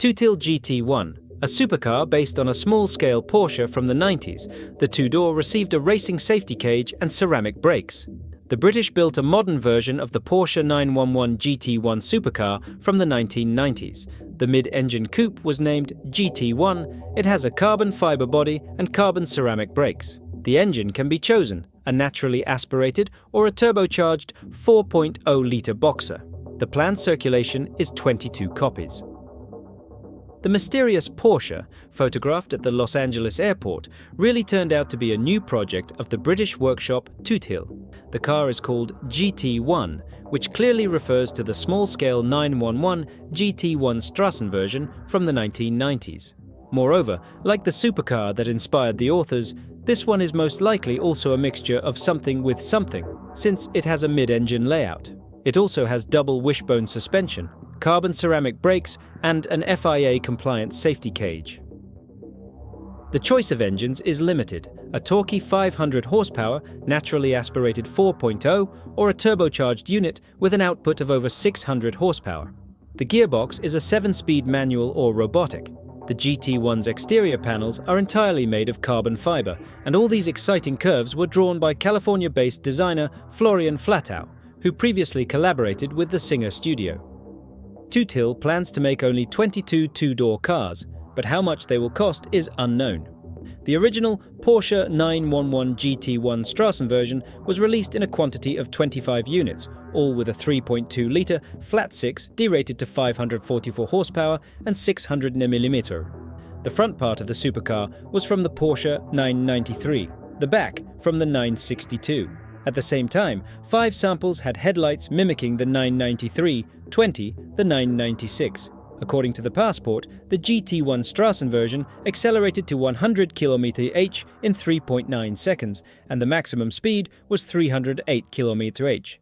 Tuthill GT1, a supercar based on a small-scale Porsche from the 90s. The two-door received a racing safety cage and ceramic brakes. The British built a modern version of the Porsche 911 GT1 supercar from the 1990s. The mid-engine coupe was named GT1. It has a carbon fiber body and carbon ceramic brakes. The engine can be chosen, a naturally aspirated or a turbocharged 4.0-litre boxer. The planned circulation is 22 copies. The mysterious Porsche, photographed at the Los Angeles airport, really turned out to be a new project of the British workshop Tuthill. The car is called GT1, which clearly refers to the small-scale 911 GT1 Strassen version from the 1990s. Moreover, like the supercar that inspired the authors, this one is most likely also a mixture of something with something, since it has a mid-engine layout. It also has double wishbone suspension, carbon ceramic brakes, and an FIA-compliant safety cage. The choice of engines is limited: a torquey 500 horsepower, naturally aspirated 4.0, or a turbocharged unit with an output of over 600 horsepower. The gearbox is a 7-speed manual or robotic. The GT1's exterior panels are entirely made of carbon fiber, and all these exciting curves were drawn by California-based designer Florian Flatow, who previously collaborated with the Singer Studio. Tuthill plans to make only 22 two-door cars, but how much they will cost is unknown. The original Porsche 911 GT1 Strassen version was released in a quantity of 25 units, all with a 3.2-litre flat-six derated to 544 horsepower and 600 mm. The front part of the supercar was from the Porsche 993, the back from the 962. At the same time, 5 samples had headlights mimicking the 993, 20 the 996. According to the passport, the GT1 Strassen version accelerated to 100 km/h in 3.9 seconds, and the maximum speed was 308 km/h.